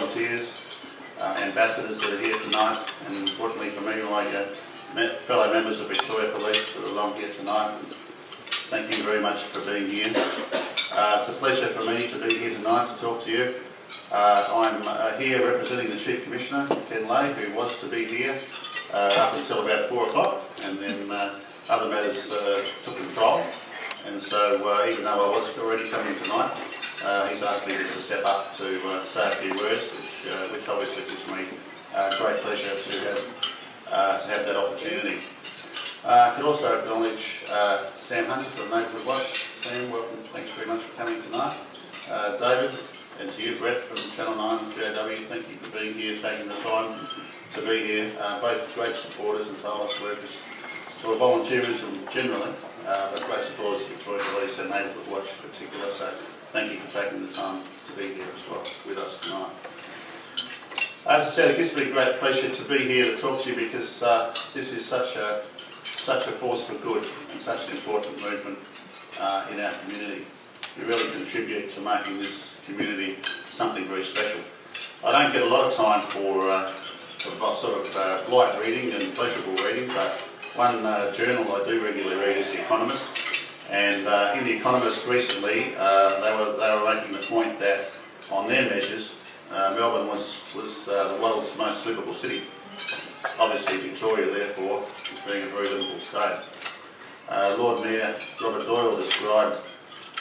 volunteers, ambassadors that are here tonight, and importantly for me, my fellow members of Victoria Police that are along here tonight. Thank you very much for being here. It's a pleasure for me to be here tonight to talk to you. I'm here representing the Chief Commissioner, Ken Lay, who was to be here up until about 4 o'clock, and then other matters took control. And so even though I was already coming tonight, he's asked me just to step up to say a few words, which obviously gives me great pleasure to have that opportunity. I could also acknowledge Sam Hunter from Neighbourhood Watch. Sam, welcome. Thanks very much for coming tonight. David, and to you, Brett from Channel 9 and 3AW, thank you for being here, taking the time to be here. Both great supporters and tireless workers for volunteerism generally, but great supporters of Victoria Police and Neighbourhood Watch in particular. So thank you for taking the time to be here as well with us tonight. As I said, it gives me great pleasure to be here to talk to you because this is such a force for good and such an important movement in our community. You really contribute to making this community something very special. I don't get a lot of time for sort of light reading and pleasurable reading, but one journal I do regularly read is The Economist, and in The Economist recently they were making the point that on their measures Melbourne was the world's most livable city. Obviously Victoria therefore is being a very livable state. Lord Mayor Robert Doyle described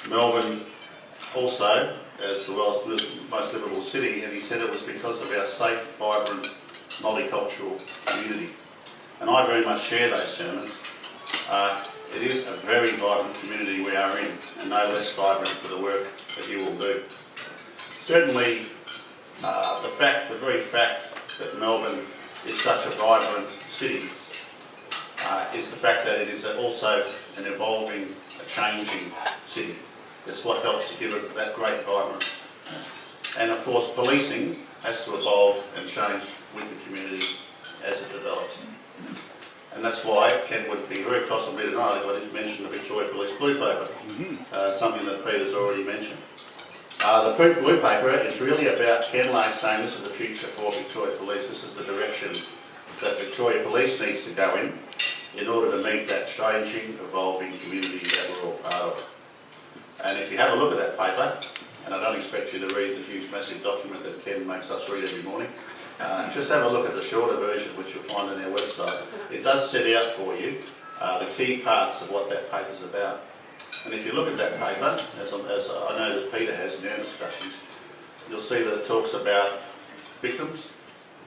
Melbourne also as the world's most livable city, and he said it was because of our safe, vibrant, multicultural community. And I very much share those sentiments. It is a very vibrant community we are in, and no less vibrant for the work that you will do. Certainly, the very fact that Melbourne is such a vibrant city is the fact that it is also an evolving, a changing city. It's what helps to give it that great vibrance. And of course, policing has to evolve and change with the community as it develops. And that's why Ken would be very cross with me tonight if I didn't mention the Victoria Police Blue Paper, something that Peter's already mentioned. The Blue Paper is really about Ken Lay saying this is the future for Victoria Police, this is the direction that Victoria Police needs to go in order to meet that changing, evolving community that we're all part of. And if you have a look at that paper, and I don't expect you to read the huge massive document that Ken makes us read every morning, just have a look at the shorter version which you'll find on our website. It does set out for you the key parts of what that paper is about. And if you look at that paper, as I know that Peter has in our discussions, you'll see that it talks about victims,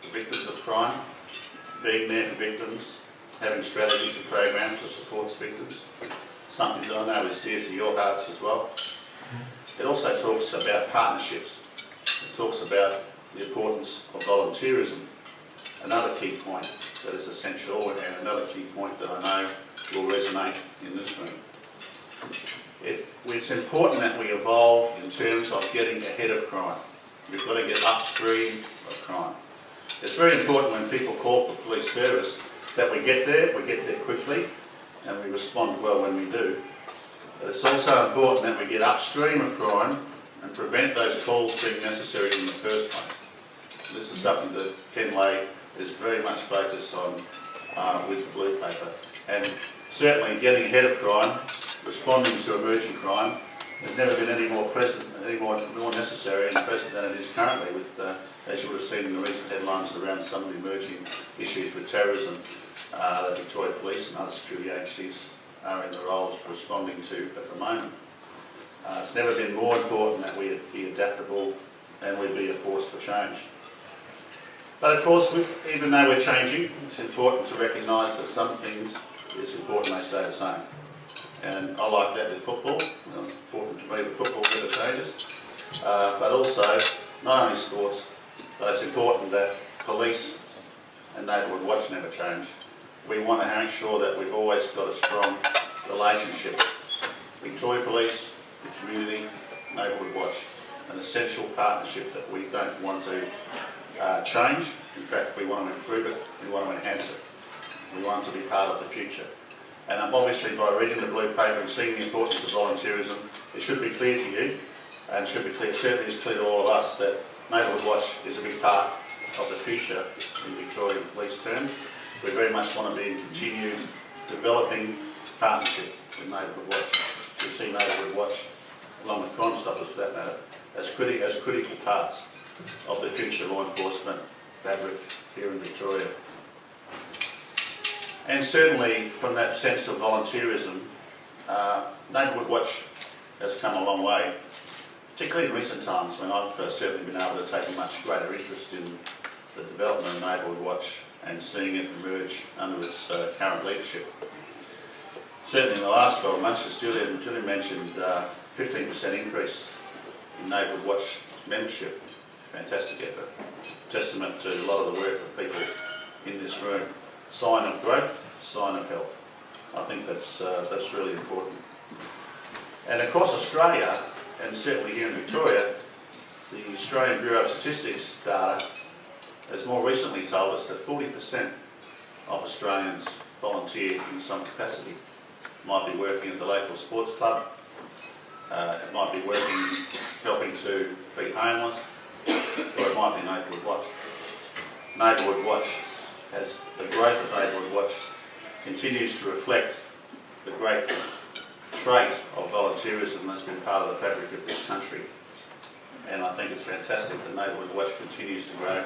the victims of crime, being there for victims, having strategies and programs to support victims, something that I know is dear to your hearts as well. It also talks about partnerships. It talks about the importance of volunteerism, another key point that is essential, and another key point that I know will resonate in this room. It's important that we evolve in terms of getting ahead of crime. We've got to get upstream of crime. It's very important when people call for police service that we get there quickly, and we respond well when we do. But it's also important that we get upstream of crime and prevent those calls being necessary in the first place. This is something that Ken Lay is very much focused on with the Blue Paper. And certainly getting ahead of crime, responding to emerging crime, has never been any more necessary and present than it is currently with, as you would have seen in the recent headlines around some of the emerging issues with terrorism that Victoria Police and other security agencies are in the roles responding to at the moment. It's never been more important that we be adaptable and we be a force for change. But of course, even though we're changing, it's important to recognise that some things, it's important they stay the same. And I like that with football. It's important to me that football never changes. But also, not only sports, but it's important that police and Neighbourhood Watch never change. We want to make sure that we've always got a strong relationship. Victoria Police, the community, Neighbourhood Watch, an essential partnership that we don't want to change. In fact, we want to improve it, we want to enhance it. We want to be part of the future. And obviously by reading the Blue Paper and seeing the importance of volunteerism, it should be clear to you, and should be clear, certainly is clear to all of us, that Neighbourhood Watch is a big part of the future in Victorian police terms. We very much want to be in continued developing partnership with Neighbourhood Watch. We see Neighbourhood Watch, along with Crime Stoppers for that matter, as critical parts of the future law enforcement fabric here in Victoria. And certainly from that sense of volunteerism, Neighbourhood Watch has come a long way, particularly in recent times when I've certainly been able to take a much greater interest in the development of Neighbourhood Watch and seeing it emerge under its current leadership. Certainly in the last 12 months, as Julian mentioned, 15% increase in Neighbourhood Watch membership. Fantastic effort. Testament to a lot of the work of people in this room. Sign of growth, sign of health. I think that's really important. And across Australia, and certainly here in Victoria, the Australian Bureau of Statistics data has more recently told us that 40% of Australians volunteer in some capacity. Might be working at the local sports club, it might be working, helping to feed homeless, or it might be Neighbourhood Watch. Neighbourhood Watch has the growth of Neighbourhood Watch continues to reflect the great trait of volunteerism that's been part of the fabric of this country. And I think it's fantastic that Neighbourhood Watch continues to grow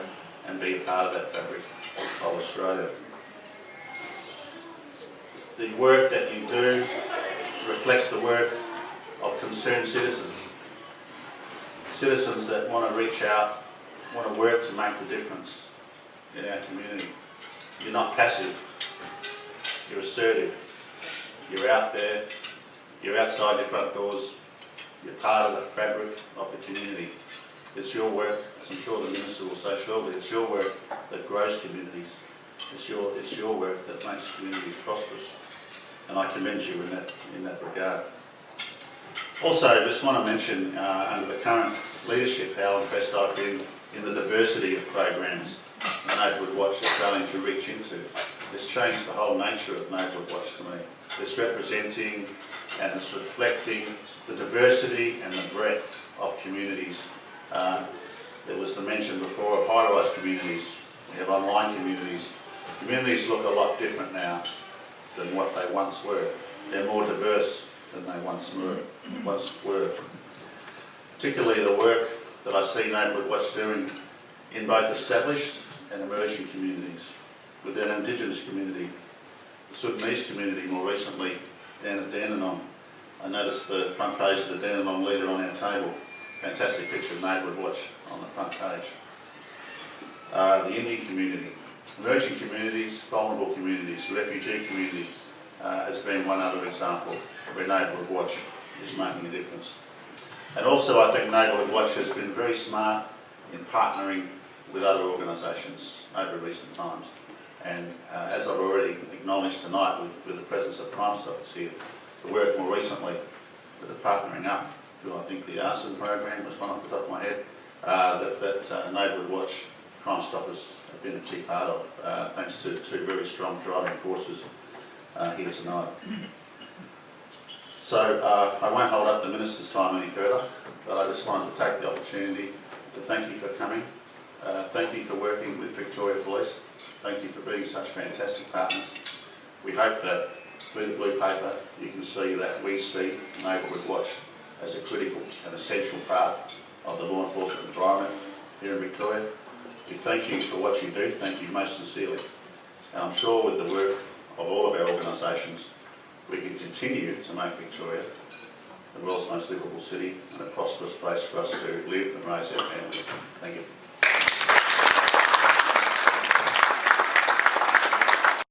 and be a part of that fabric of Australia. The work that you do reflects the work of concerned citizens. Citizens that want to reach out, want to work to make the difference in our community. You're not passive, you're assertive, you're out there, you're outside your front doors, you're part of the fabric of the community. It's your work, as I'm sure the Minister will say shortly, it's your work that grows communities. It's your work that makes communities prosperous. And I commend you in that regard. Also, I just want to mention, under the current leadership, how impressed I've been in the diversity of programs that Neighbourhood Watch is starting to reach into. It's changed the whole nature of Neighbourhood Watch to me. It's representing and it's reflecting the diversity and the breadth of communities. There was the mention before of high-rise communities. We have online communities. Communities look a lot different now than what they once were. They're more diverse than they once were. Particularly the work that I see Neighbourhood Watch doing in both established and emerging communities. Within an Indigenous community, the Sudanese community more recently, down at Dandenong. I noticed the front page of the Dandenong Leader on our table. Fantastic picture of Neighbourhood Watch on the front page. The Indian community, emerging communities, vulnerable communities, refugee community has been one other example where Neighbourhood Watch is making a difference. And also I think Neighbourhood Watch has been very smart in partnering with other organisations over recent times. And as I've already acknowledged tonight with the presence of Crime Stoppers here, the work more recently with the partnering up through, I think, the arson program was one off the top of my head, that Neighbourhood Watch, Crime Stoppers have been a key part of, thanks to two very strong driving forces here tonight. So I won't hold up the Minister's time any further, but I just wanted to take the opportunity to thank you for coming. Thank you for working with Victoria Police. Thank you for being such fantastic partners. We hope that through the blue paper you can see that we see Neighbourhood Watch as a critical and essential part of the law enforcement environment here in Victoria. We thank you for what you do, thank you most sincerely. And I'm sure with the work of all of our organisations, we can continue to make Victoria the world's most livable city and a prosperous place for us to live and raise our families. Thank you.